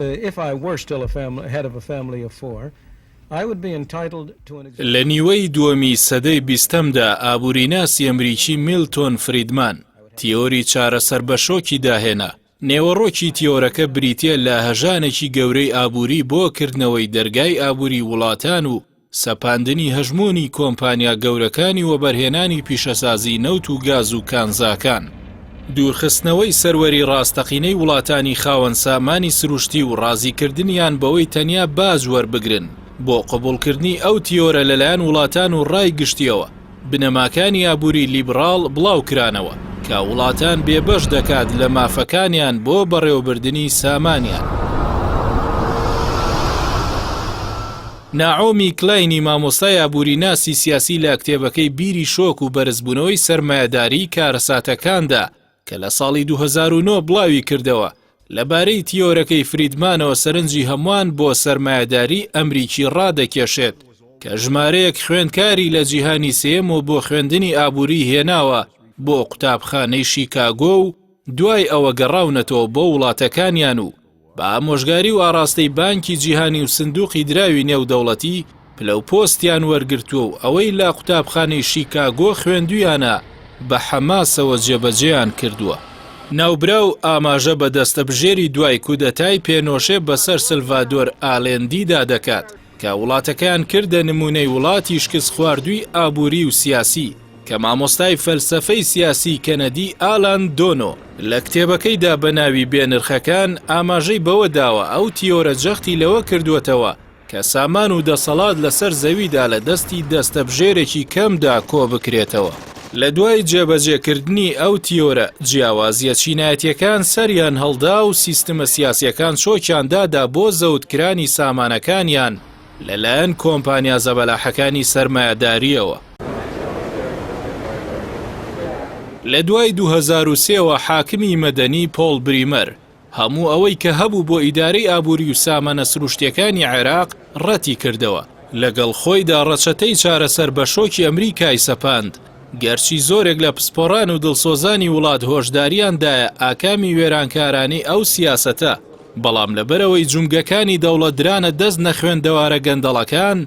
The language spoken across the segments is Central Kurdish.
If I were still head of a family of four, I would be entitled to an exemption. لە نیوەی دووەمی سەدەی بیستەمدا ئابووریناسی ئەمریکی میلتۆن فریدمان تیۆری چارەسەر بە شۆکی داهێنا. نێوەڕۆکی تیۆرەکە بریتیە لە هەژانێکی گەورەی ئابووری بۆ کردنەوەی دەرگای ئابووری وڵاتان و سەپاندنی هەژمۆنی کۆمپانیا گەورەکانی وەبەرهێنانی پیشەسازی نەوت و گاز و کانزاکان. دوورخستنەوەی سەروەری ڕاستەقینەی وڵاتانی خاوەن سامانی سروشتی و ڕازیکردنیان بەوەی تەنیا باج وەربگرن بۆ قبولکردنی ئەو تیۆرە لەلایەن وڵاتان و ڕای گشتیەوە بنەماکانی ئابووری لیبراڵ بڵاو کرانەوە کە وڵاتان بێبەش دەکات لە مافەکانیان بۆ بەڕێوەبردننی سامانیان. ناعۆمی کلاینی مامۆستای ئابووریناسی سیاسی لە کتێبەکەی بیری شۆک و بەرزبوونەوەی سەرمایەداری کارەساتەکاندا کە لە ساڵی 2009 بڵاوی کردەوە لەبارەی تیۆرەکەی فریدمانەوە سەرنجی هەمووان بۆ سەرمایەداری ئەمریکی ڕادەکێشێت کە ژمارەیەک خوێندکاری لە جیهانی سێم و بۆ خوێندنی ئابووری هێناوە بۆ قوتابخانەی شیکاگۆ و دوای ئەوە گەڕاونەتەوە بۆ وڵاتەکانیان و بە ئامۆژگاری و ئاڕاستەی بانکی جیهانی و سندوقی دراوی نێودەوڵەتی پلەپۆستیان وەرگرتووە و ئەوەی لە قوتابخانەی شیکاگۆ خوێندویانە بە حەماسەوە جێبەجێیان کردووە. ناوبراو ئاماژە بە دەستەبژێری دوای کودەتای پێنۆشێ بەسەر سلڤادۆر ئالێندیدا دەکات کە وڵاتەکەیان کردە نمونەی وڵاتی شکست خواردووی ئابووری و سیاسی کە مامۆستای فەلسەفەی سیاسی کەنەدی ئالان دۆنۆ لە کتێبەکەیدا بە ناوی بێنرخەکان ئاماژەی بەوە داوە ئەو تیۆرە جەختی لەوە کردووەتەوە کە سامان و دەسەڵات لەسەر زەویدا لە دەستی دەستەبژێرێکی کەمدا کۆ بکرێتەوە. لە دوای جێبەجێکردنی ئەو تیۆرە جیاوازیە چینایەتیەکان سەریان هەڵدا و سیستمە سیاسیەکان شۆکیاندادا بۆ زەوتکرانی سامانەکانیان لەلایەن کۆمپانیا زەبەلاحەکانی سەرمایەداریەوە. لە دوای 2003ەوە حاکمی مەدەنی پۆڵ بریمەر هەموو ئەوەی کە هەبوو بۆ ئیدارەی ئابووری و سامانە سروشتیەکانی عێراق ڕەتی کردەوە لەگەڵ خۆیدا ڕەچەتەی چارەسەر بە شۆکی ئەمریکای سەپاند. گەرچی زۆرێک لە پسپۆڕان و دڵسۆزانی وڵات هۆشداریاندایە ئاکامی وێرانکارانی ئەو سیاسەتە، بەڵام لەبەرەوەی جومگەکانی دەوڵەتدرانە دەست نەخوێندەوارە گەندەڵەکان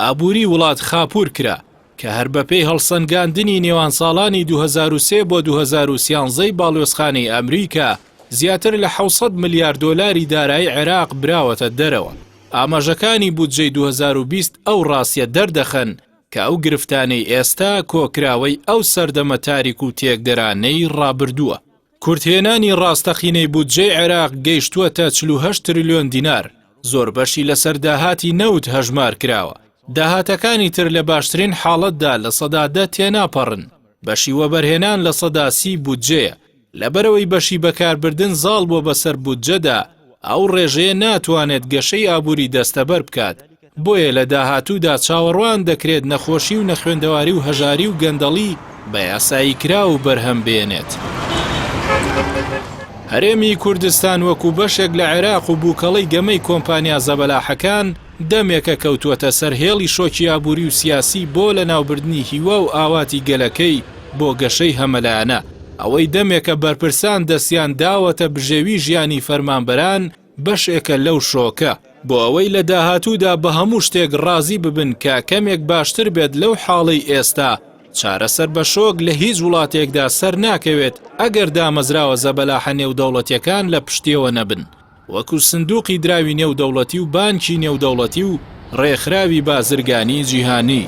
ئابووری وڵات خاپوور کرا کە هەر بەپێی هەڵسەنگاندنی نێوان ساڵانی 2003 بۆ 2013 باڵوێزخانەی ئەمریکا زیاتر لە 600 ملیارد دۆلاری دارایی عێراق براوەتە دەرەوە. ئاماژەکانی بودجەی 2020 ئەو ڕاستیە دەردەخەن کە ئەو گرفتانەی ئێستا کۆکراوەی ئەو سەردەمە تاریک و تێکدەرانەی ڕابردووە. کورتهێنانی ڕاستەقینەی بودجەی عێراق گەیشتووەتە 48 تریلیۆن دینار، زۆر بەشی لەسەر داهاتی نەوت هەژمار کراوە. داهاتەکانی تر لە باشترین حاڵەتدا لە سەدا 10 تێناپەڕن، بەشی وەبەرهێنان لە سەدا 30 بودجەیە. لەبەرەوەی بەشی بەکاربردن زاڵ بۆ بەسەر بودجەدا ئەو ڕێژەیە ناتوانێت گەشەی ئابووری دەستەبەر بکات، بۆیە لە داهاتوودا چاوەڕوان دەکرێت نەخۆشی و نەخوێندەواری و هەژاری و گەندەڵی بە یاسایی کرا و بەرهەم بێنێت. هەرێمی کوردستان وەکو بەشێک لە عێراق و بووکەڵەی گەمەی کۆمپانیا زەبەلاحەکان دەمێکە کەوتووەتە سەر هێڵی شۆکی ئابووری و سیاسی بۆ لە ناوبردنی هیوا و ئاواتی گەلەکەی بۆ گەشەی هەمەلایەنە. ئەوەی دەمێکە بەرپرسان دەستیان داوەتە بژێوی ژیانی فەرمانبەران بەشێکە لەو شۆکە بۆ ئەوەی لە داهاتوودا بە هەموو شتێک ڕازی ببن کە کەمێک باشتر بێت لەو حاڵەی ئێستا. چارەسەر بە شۆک لە هیچ وڵاتێکدا سەر ناکەوێت ئەگەر دامەزراوە زەبەلاحە نێودەوڵەتیەکان لە پشتیەوە نەبن، وەکو سندوقی دراوی نێودەوڵەتی و بانکی نێودەوڵەتی و ڕێکخراوی بازرگانی جیهانی.